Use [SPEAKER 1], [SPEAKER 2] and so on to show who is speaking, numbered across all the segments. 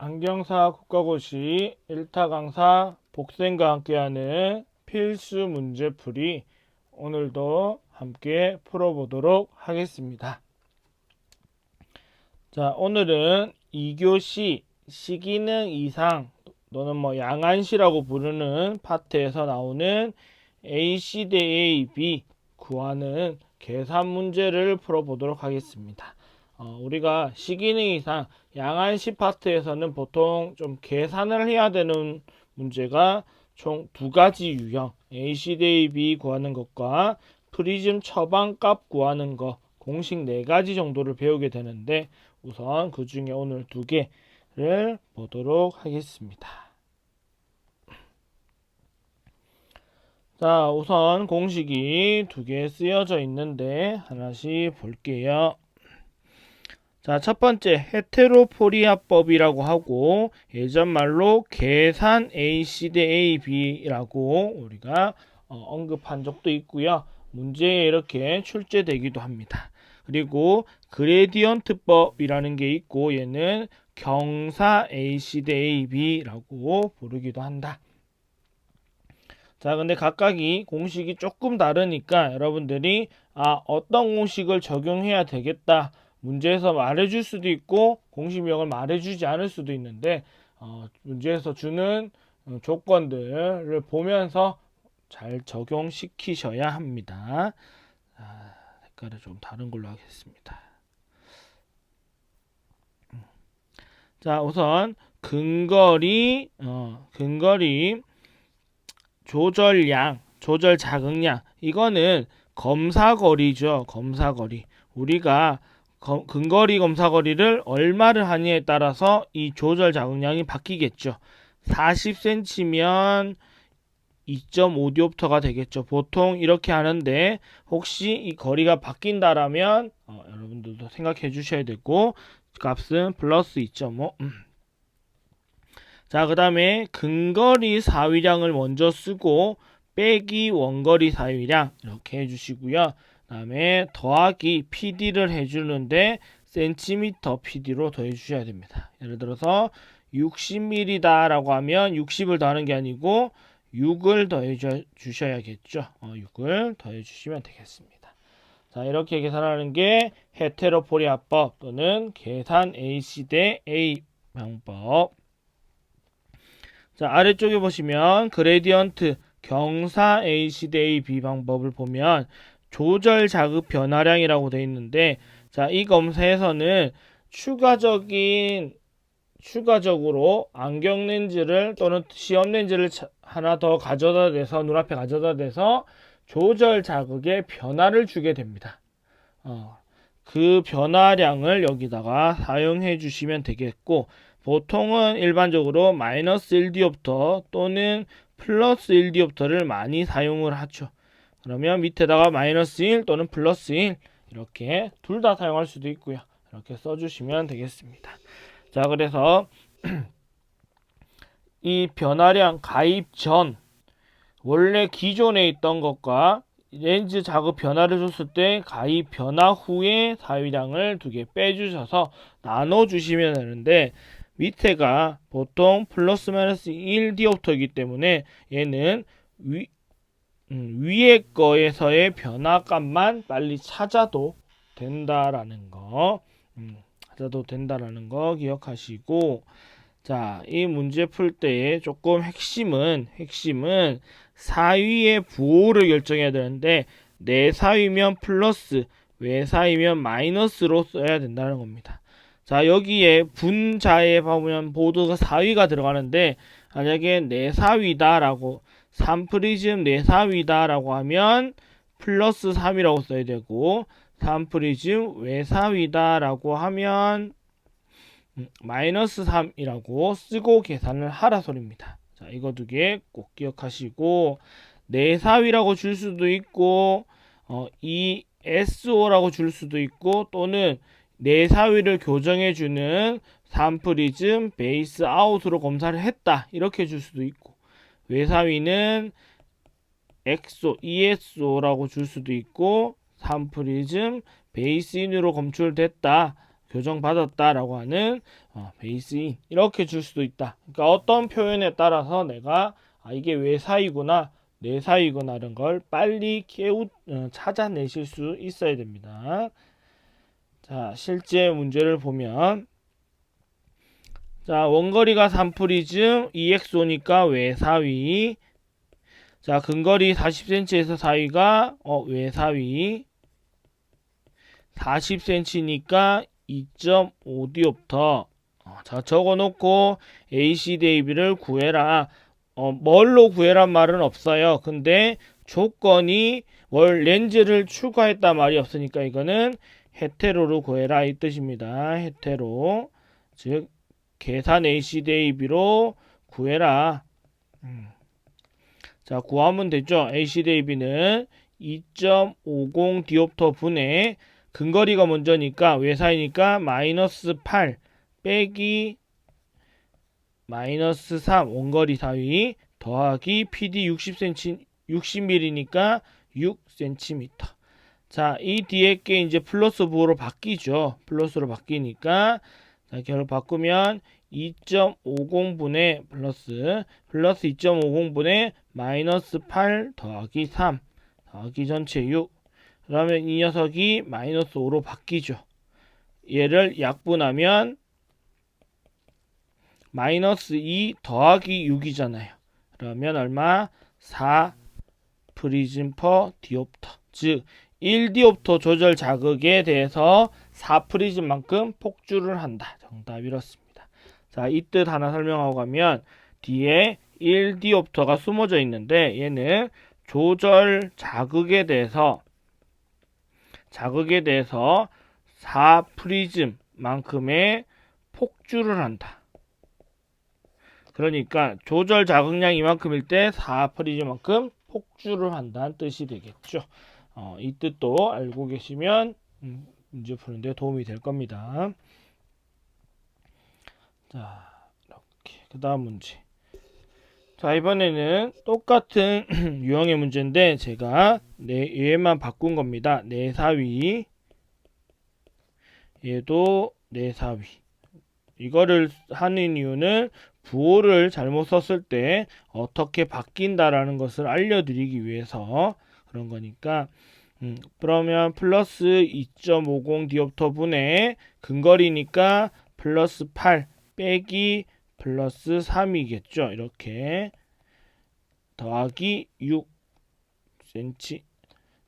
[SPEAKER 1] 안경사 국가고시 1타 강사 복생과 함께하는 필수 문제풀이 오늘도 함께 풀어보도록 하겠습니다. 자, 오늘은 2교시 시기능 이상 또는 양안시라고 부르는 파트에서 나오는 AC 대 AB 구하는 계산 문제를 풀어보도록 하겠습니다. 우리가 시기능 이상 양안시 파트에서는 보통 좀 계산을 해야 되는 문제가 총 두 가지 유형, AC 대 AB 구하는 것과 프리즘 처방값 구하는 것, 공식 4가지 정도를 배우게 되는데 우선 그 중에 오늘 2개를 보도록 하겠습니다. 자, 우선 공식이 2개 쓰여져 있는데 하나씩 볼게요. 자, 첫 번째 헤테로포리아법이라고 하고 예전 말로 계산 AC 대 AB라고 우리가 언급한 적도 있고요. 문제에 이렇게 출제되기도 합니다. 그리고 그레디언트법이라는 게 있고 얘는 경사 AC 대 AB라고 부르기도 한다. 자, 근데 각각이 공식이 조금 다르니까 여러분들이 어떤 공식을 적용해야 되겠다 문제에서 말해줄 수도 있고 공식명을 말해주지 않을 수도 있는데 문제에서 주는 조건들을 보면서 잘 적용시키셔야 합니다. 색깔을 좀 다른 걸로 하겠습니다. 자, 우선 근거리 조절량, 조절 자극량 이거는 검사거리죠. 검사거리. 우리가 근거리 검사거리를 얼마를 하느냐에 따라서 이 조절 자극량이 바뀌겠죠. 40cm면 2.5디옵터가 되겠죠. 보통 이렇게 하는데 혹시 이 거리가 바뀐다라면 여러분들도 생각해 주셔야 되고 값은 플러스 2.5. 자, 그 다음에 근거리 사위량을 먼저 쓰고 빼기 원거리 사위량 이렇게 해주시고요. 그 다음에 더하기 PD를 해주는데 센티미터 PD로 더해주셔야 됩니다. 예를 들어서 60mm다 라고 하면 60을 더하는 게 아니고 6을 더해 주셔야겠죠. 6을 더해 주시면 되겠습니다. 자, 이렇게 계산하는 게 헤테로포리아법 또는 계산 AC 대 A 방법. 자, 아래쪽에 보시면 그레디언트 경사 AC 대 AB 방법을 보면 조절 자극 변화량이라고 되어 있는데 자, 이 검사에서는 추가적으로 안경 렌즈를 또는 시험 렌즈를 하나 더 가져다 대서 눈앞에 가져다 대서 조절 자극의 변화를 주게 됩니다. 그 변화량을 여기다가 사용해 주시면 되겠고 보통은 일반적으로 마이너스 1디옵터 또는 플러스 1디옵터를 많이 사용을 하죠. 그러면 밑에다가 마이너스 1 또는 플러스 1 이렇게 둘 다 사용할 수도 있고요. 이렇게 써주시면 되겠습니다. 자, 그래서 이 변화량 가입 전 원래 기존에 있던 것과 렌즈 자극 변화를 줬을 때 가입 변화 후에 사위량을 2개 빼주셔서 나눠주시면 되는데 밑에가 보통 플러스 마이너스 1디옵터이기 때문에 얘는 위에 거에서의 변화값만 빨리 찾아도 된다라는 거 기억하시고 자, 이 문제 풀 때의 조금 핵심은 사위의 부호를 결정해야 되는데 내사위면 플러스 외사위면 마이너스로 써야 된다는 겁니다. 자, 여기에 분자에 보면 모두가 사위가 들어가는데 만약에 내사위다라고 3프리즘 내사위다라고 하면 플러스 3이라고 써야 되고 3프리즘 외사위다라고 하면 마이너스 3이라고 쓰고 계산을 하라 소리입니다. 자, 이거 2개 꼭 기억하시고 내사위라고 줄 수도 있고 ESO라고 줄 수도 있고 또는 내사위를 교정해주는 3프리즘 베이스 아웃으로 검사를 했다 이렇게 줄 수도 있고 외사위는 ESO라고 줄 수도 있고 3프리즘 베이스 인으로 검출됐다 교정받았다라고 하는 베이스인 이렇게 줄 수도 있다. 그러니까 어떤 표현에 따라서 내가 이게 왜 사이구나 내 사이구나 이런 걸 빨리 찾아내실 수 있어야 됩니다. 자, 실제 문제를 보면 자, 원거리가 3프리즘 2x오니까 외사위. 자, 근거리 40cm에서 사위가 외사위. 40cm니까 2.5디옵터. 자, 적어놓고 AC 대 AB를 구해라. 뭘로 구해란 말은 없어요. 근데 조건이 렌즈를 추가했단 말이 없으니까 이거는 헤테로로 구해라 이 뜻입니다. 헤테로. 즉 계산 AC 대 AB로 구해라. 자, 구하면 되죠. AC 대 AB는 2.50 디옵터 분의 근거리가 먼저니까 외사이니까 마이너스 8 빼기 마이너스 3 원거리 사위 더하기 PD 60mm니까 6cm. 자, 이 뒤에 게 이제 플러스 부호로 바뀌죠. 플러스로 바뀌니까 자, 결국 바꾸면 2.50분의 플러스 2.50분의 마이너스 8 더하기 3 더하기 전체 6. 그러면 이 녀석이 마이너스 5로 바뀌죠. 얘를 약분하면 마이너스 2 더하기 6이잖아요. 그러면 얼마? 4 프리즘 퍼 디옵터. 즉 1디옵터 조절 자극에 대해서 4프리즘만큼 폭주를 한다. 정답 이렇습니다. 자, 이 뜻 하나 설명하고 가면 뒤에 1디옵터가 숨어져 있는데 얘는 조절 자극에 대해서 4프리즘만큼의 폭주를 한다. 그러니까 조절 자극량 이만큼일 때 4프리즘만큼 폭주를 한다는 뜻이 되겠죠. 이 뜻도 알고 계시면 문제 푸는데 도움이 될 겁니다. 자, 이렇게 그 다음 문제. 자, 이번에는 똑같은 유형의 문제인데 제가 얘만 바꾼 겁니다. 내사위 얘도 내사위. 이거를 하는 이유는 부호를 잘못 썼을 때 어떻게 바뀐다라는 것을 알려드리기 위해서 그런 거니까 그러면 플러스 2.50 디옵터 분의 근거리니까 플러스 8 빼기 플러스 3이겠죠. 이렇게 더하기 6cm.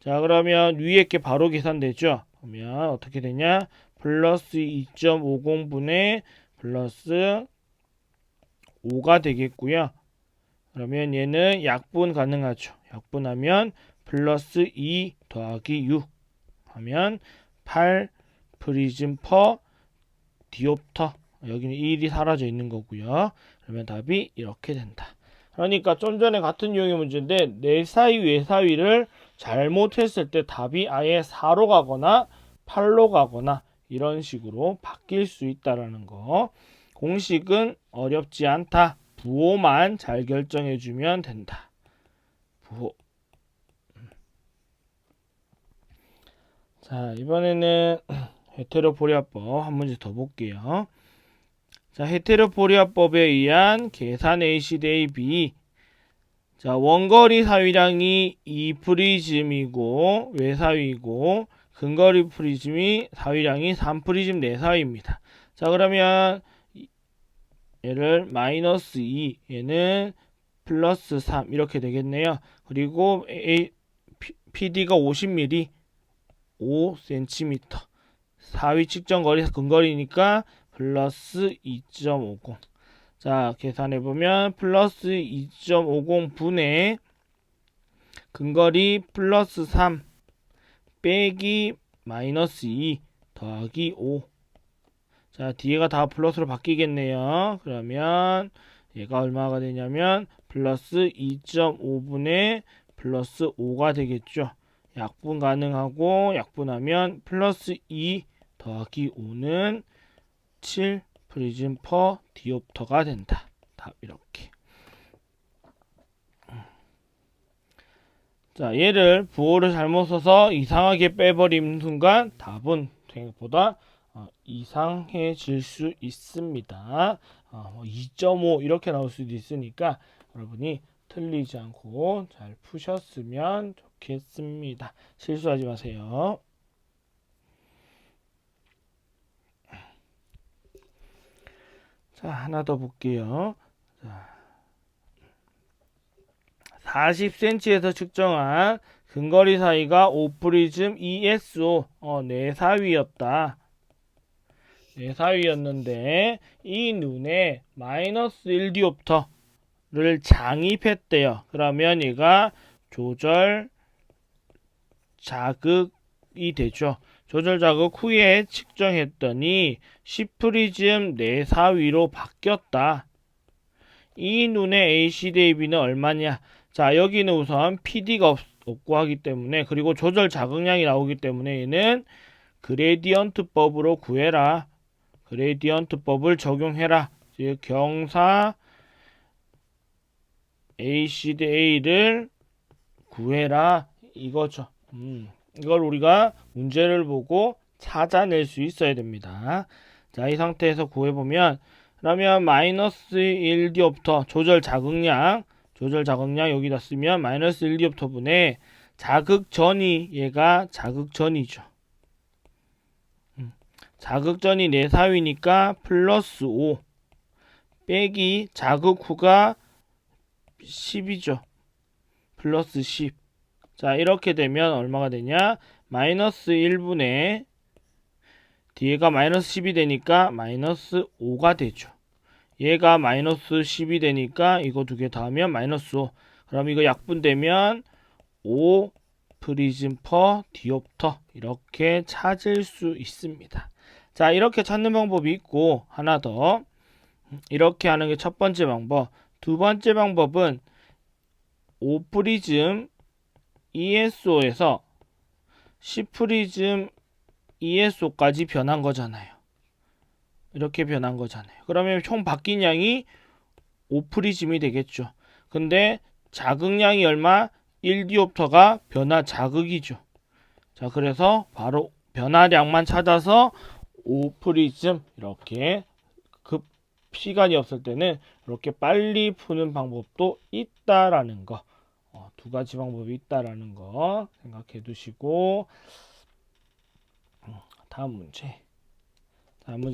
[SPEAKER 1] 자, 그러면 위에 게 바로 계산되죠. 그러면 어떻게 되냐? 플러스 2.50분의 플러스 5가 되겠고요. 그러면 얘는 약분 가능하죠. 약분하면 플러스 2 더하기 6 하면 8 프리즘 퍼 디옵터. 여기는 1이 사라져 있는 거고요. 그러면 답이 이렇게 된다. 그러니까 좀 전에 같은 유형의 문제인데 내사위 외사위를 잘못했을 때 답이 아예 4로 가거나 8로 가거나 이런 식으로 바뀔 수 있다라는 거. 공식은 어렵지 않다. 부호만 잘 결정해 주면 된다. 부호. 자, 이번에는 헤테로포리아법 한 문제 더 볼게요. 자, 헤테로포리아법에 의한 계산 AC 대 AB. 자, 원거리 사위량이 2프리즘이고 외사위고 근거리 프리즘이 사위량이 3프리즘 내사위입니다. 자, 그러면 얘를 마이너스 2 얘는 플러스 3 이렇게 되겠네요. 그리고 PD가 50mm 5cm 사위 측정거리 근거리니까 플러스 2.50. 자, 계산해보면 플러스 2.50 분의 근거리 플러스 3 빼기 마이너스 2 더하기 5. 자, 뒤에가 다 플러스로 바뀌겠네요. 그러면 얘가 얼마가 되냐면 플러스 2.5분의 플러스 5가 되겠죠. 약분 가능하고 약분하면 플러스 2 더하기 5는 7 프리즘 퍼 디옵터가 된다. 답 이렇게. 자, 얘를 부호를 잘못 써서 이상하게 빼버리는 순간 답은 생각보다 이상해질 수 있습니다. 2.5 이렇게 나올 수도 있으니까 여러분이 틀리지 않고 잘 푸셨으면 좋겠습니다. 실수하지 마세요. 자, 하나 더 볼게요. 자, 40cm에서 측정한 근거리 사이가 5프리즘 ESO 내사위였다. 내사위였는데 이 눈에 마이너스 1디옵터를 장입했대요. 그러면 얘가 조절 자극이 되죠. 조절 자극 후에 측정했더니 10프리즘 내사위로 바뀌었다. 이 눈의 AC 대 AB는 얼마냐? 자, 여기는 우선 PD가 없고 하기 때문에, 그리고 조절 자극량이 나오기 때문에 얘는 그레디언트법으로 구해라. 그레디언트법을 적용해라. 즉 경사 AC 대 A를 구해라 이거죠. 이걸 우리가 문제를 보고 찾아낼 수 있어야 됩니다. 자, 이 상태에서 구해보면, 그러면 마이너스 1디옵터 조절 자극량 여기다 쓰면 마이너스 1디옵터 분의 자극전이, 얘가 자극전이죠. 자극전이 내사위니까 플러스 5 빼기 자극 후가 10이죠. 플러스 10. 자, 이렇게 되면 얼마가 되냐? 마이너스 1분의 뒤에가 마이너스 10이 되니까 마이너스 5가 되죠. 얘가 마이너스 10이 되니까 이거 두 개 더하면 마이너스 5. 그럼 이거 약분되면 5 프리즘 퍼 디옵터 이렇게 찾을 수 있습니다. 자, 이렇게 찾는 방법이 있고, 하나 더 이렇게 하는 게 첫 번째 방법. 두 번째 방법은 5 프리즘 ESO에서 10 프리즘 ESO까지 변한 거잖아요. 이렇게 변한 거잖아요. 그러면 총 바뀐 양이 5 프리즘이 되겠죠. 근데 자극량이 얼마? 1디옵터가 변화 자극이죠. 자, 그래서 바로 변화량만 찾아서 5 프리즘 이렇게 시간이 없을 때는 이렇게 빨리 푸는 방법도 있다라는 거. 두 가지 방법이 있다라는 거 생각해 두시고, 다음 문제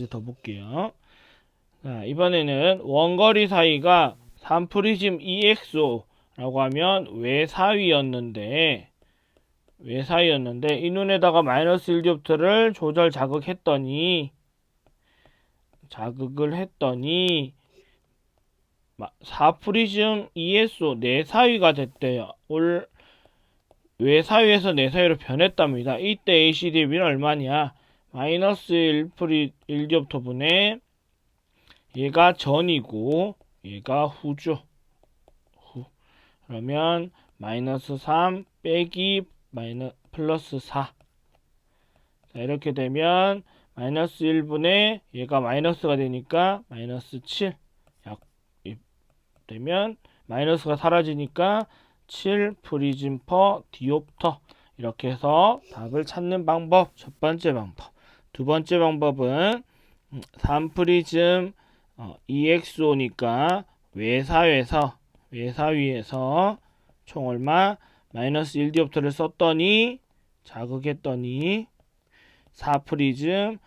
[SPEAKER 1] 더 볼게요. 자, 이번에는 원거리 사이가 3프리즘 EXO라고 하면 외사위였는데 이 눈에다가 마이너스 1디옵터를 조절 자극을 했더니 4프리즘 ESO 내사위가 됐대요. 외사위에서 내사위로 변했답니다. 이때 AC 대비는 얼마냐? 마이너스 1디옵터 분의 얘가 전이고 얘가 후죠. 그러면 마이너스 3 빼기 플러스 4. 자, 이렇게 되면 마이너스 1분의 얘가 마이너스가 되니까 마이너스 7 되면 마이너스가 사라지니까 7 프리즘 퍼 디옵터. 이렇게 해서 답을 찾는 방법 첫 번째 방법. 두 번째 방법은 3 프리즘 EXO니까 외사위에서 총 얼마? 마이너스 1디옵터를 썼더니 자극했더니 4 프리즘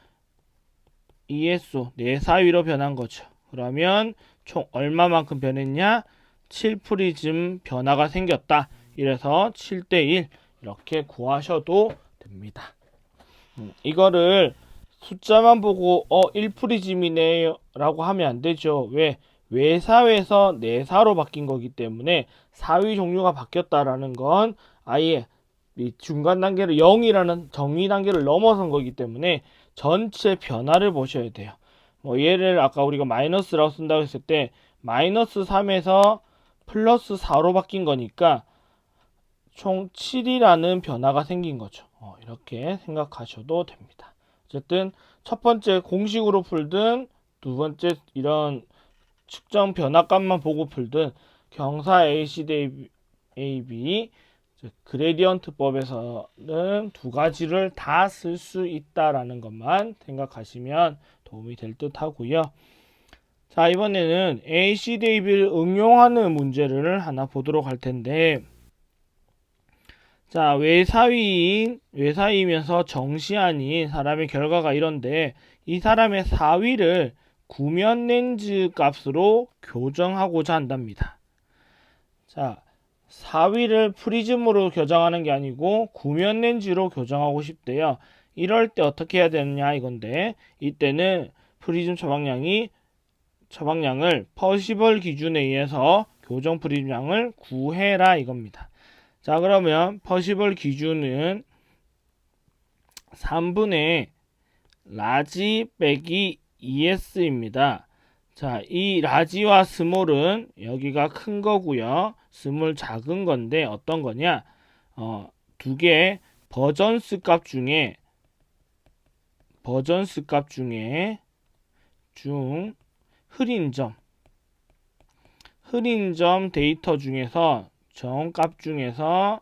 [SPEAKER 1] ESO 내사위로 변한 거죠. 그러면 총 얼마만큼 변했냐? 7 프리즘 변화가 생겼다. 이래서 7대1 이렇게 구하셔도 됩니다. 이거를 숫자만 보고 1프리즘이네 라고 하면 안 되죠. 왜? 외사에서 내사로 바뀐 거기 때문에 사위 종류가 바뀌었다라는 건 아예 이 중간 단계를 0이라는 정의 단계를 넘어선 거기 때문에 전체 변화를 보셔야 돼요. 얘를 아까 우리가 마이너스라고 쓴다고 했을 때 마이너스 3에서 플러스 4로 바뀐 거니까 총 7이라는 변화가 생긴 거죠. 이렇게 생각하셔도 됩니다. 어쨌든 첫 번째 공식으로 풀든 두 번째 이런 측정 변화값만 보고 풀든 경사 AC 대 AB 그레디언트법에서는 두 가지를 다 쓸 수 있다라는 것만 생각하시면 도움이 될 듯 하고요. 자, 이번에는 AC 대비를 응용하는 문제를 하나 보도록 할 텐데, 자, 외사위이면서 정시 아닌 사람의 결과가 이런데, 이 사람의 사위를 구면 렌즈 값으로 교정하고자 한답니다. 자, 사위를 프리즘으로 교정하는 게 아니고 구면 렌즈로 교정하고 싶대요. 이럴 때 어떻게 해야 되느냐 이건데, 이때는 프리즘 처방량을 퍼시벌 기준에 의해서 교정 프리즘량을 구해라 이겁니다. 자, 그러면 퍼시벌 기준은 3분의 라지 빼기 ES입니다. 자, 이 라지와 스몰은 여기가 큰 거고요. 스몰 작은 건데 어떤 거냐? 두 개 버전스 값 중에 흐린 점 데이터 중에서 정값 중에서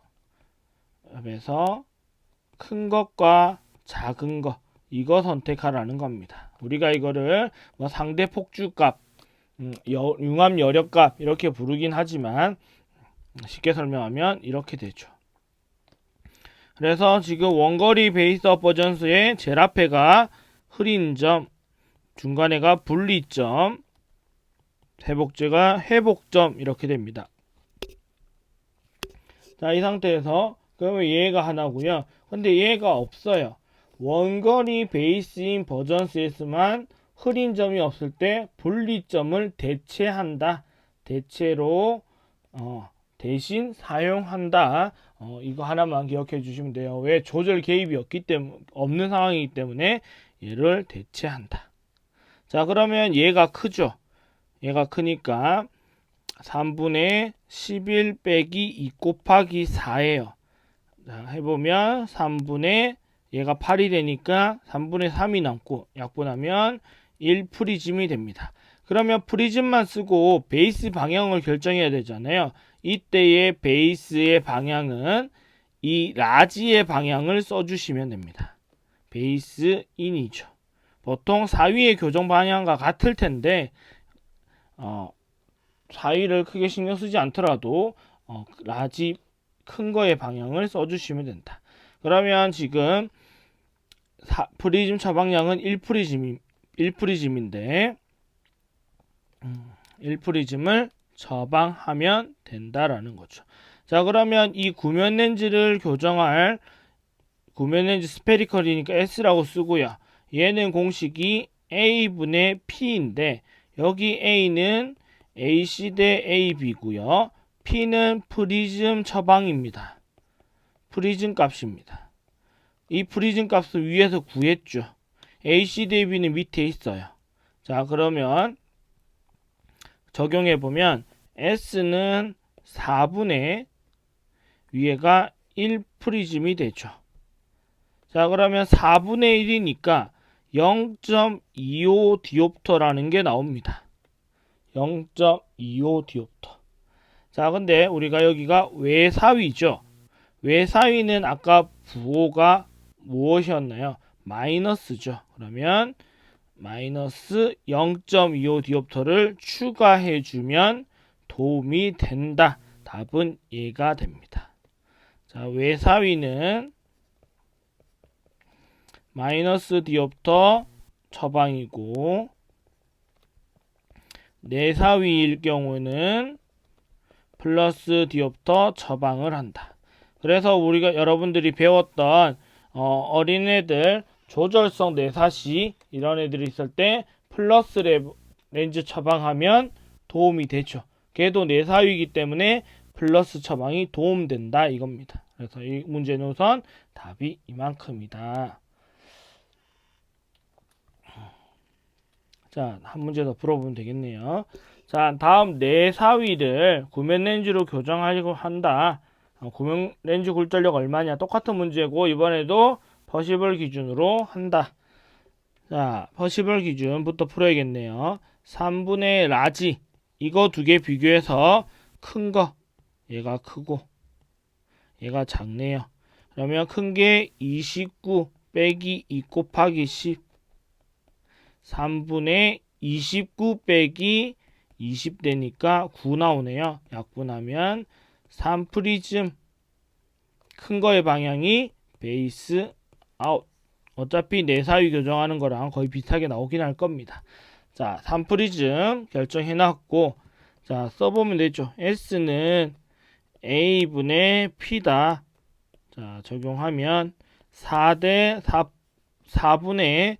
[SPEAKER 1] 큰 것과 작은 것 이거 선택하라는 겁니다. 우리가 이거를 뭐 상대 폭주값, 융합 여력값 이렇게 부르긴 하지만 쉽게 설명하면 이렇게 되죠. 그래서 지금 원거리 베이스업 버전스의 제일 앞에가 흐린 점, 중간에가 분리점, 회복제가 회복점 이렇게 됩니다. 자, 이 상태에서 그러면 얘가 하나고요. 근데 얘가 없어요. 원거리 베이스인 버전스에서만 흐린 점이 없을 때 분리점을 대체한다. 대체로 대신 사용한다. 이거 하나만 기억해 주시면 돼요. 왜? 조절 개입이 없는 상황이기 때문에 얘를 대체한다. 자, 그러면 얘가 크죠. 얘가 크니까 3분의 11 빼기 2 곱하기 4예요. 자, 해보면 3분의 얘가 8이 되니까 3분의 3이 남고 약분하면 1 프리즘이 됩니다. 그러면 프리즘만 쓰고 베이스 방향을 결정해야 되잖아요. 이때의 베이스의 방향은 이 라지의 방향을 써주시면 됩니다. 베이스 인이죠. 보통 4위의 교정 방향과 같을 텐데 사위를 크게 신경 쓰지 않더라도 라지 큰 거의 방향을 써주시면 된다. 그러면 지금 프리즘 처방량은 1프리즘인데 1프리즘을 처방하면 된다라는 거죠. 자, 그러면 이 구면 렌즈를 교정할 구면 렌즈 스페리컬이니까 S라고 쓰고요. 얘는 공식이 A분의 P인데 여기 A는 AC 대 AB고요. P는 프리즘 처방입니다. 프리즘 값입니다. 이 프리즘 값을 위에서 구했죠. AC 대 B는 밑에 있어요. 자, 그러면 적용해보면 S는 4분의 위에가 1 프리즘이 되죠. 자, 그러면 4분의 1이니까 0.25 디옵터라는 게 나옵니다. 0.25 디옵터. 자, 근데 우리가 여기가 외사위죠. 외사위는 아까 부호가 무엇이었나요? 마이너스죠. 그러면 마이너스 0.25 디옵터를 추가해주면 도움이 된다. 답은 얘가 됩니다. 자, 외사위는 마이너스 디옵터 처방이고 내사위일 경우는 플러스 디옵터 처방을 한다. 그래서 우리가 여러분들이 배웠던 어린애들 조절성 내사시 이런 애들이 있을 때 플러스 렌즈 처방하면 도움이 되죠. 걔도 내사위이기 때문에 플러스 처방이 도움된다 이겁니다. 그래서 이 문제는 우선 답이 이만큼이다. 자, 한 문제 더 풀어보면 되겠네요. 자, 다음 내사위를 구면 렌즈로 교정하려고 한다. 구면 렌즈 굴절력 얼마냐? 똑같은 문제고 이번에도 퍼시벌 기준으로 한다. 자, 퍼시벌 기준부터 풀어야겠네요. 3분의 라지 이거 두 개 비교해서 큰 거 얘가 크고 얘가 작네요. 그러면 큰 게 29 빼기 2 곱하기 10 3분의 29 빼기 20 되니까 9 나오네요. 약분하면 3프리즘 큰 거의 방향이 베이스 아웃. 어차피 내사위 교정하는 거랑 거의 비슷하게 나오긴 할 겁니다. 자, 3프리즘 결정해놨고, 자, 써보면 되죠. S는 A분의 P다. 자, 적용하면 4대 4분의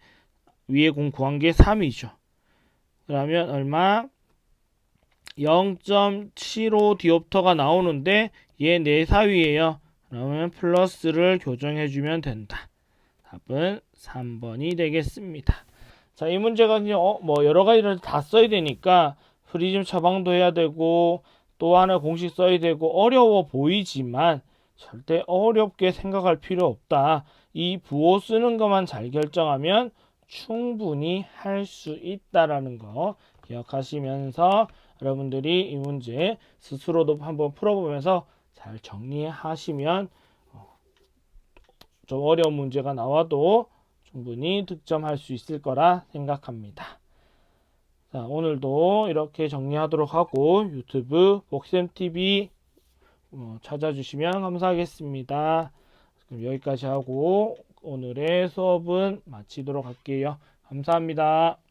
[SPEAKER 1] 위에 공 구한 게 3이죠. 그러면 얼마? 0.75 디옵터가 나오는데 얘 내사위예요. 그러면 플러스를 교정해주면 된다. 답은 3번이 되겠습니다. 자, 이 문제가 뭐 여러 가지를 다 써야 되니까 프리즘 처방도 해야 되고 또 하나 공식 써야 되고 어려워 보이지만 절대 어렵게 생각할 필요 없다. 이 부호 쓰는 것만 잘 결정하면 충분히 할 수 있다라는 거 기억하시면서 여러분들이 이 문제 스스로도 한번 풀어보면서 잘 정리하시면 좀 어려운 문제가 나와도 충분히 득점할 수 있을 거라 생각합니다. 자, 오늘도 이렇게 정리하도록 하고 유튜브 복쌤TV 찾아주시면 감사하겠습니다. 그럼 여기까지 하고 오늘의 수업은 마치도록 할게요. 감사합니다.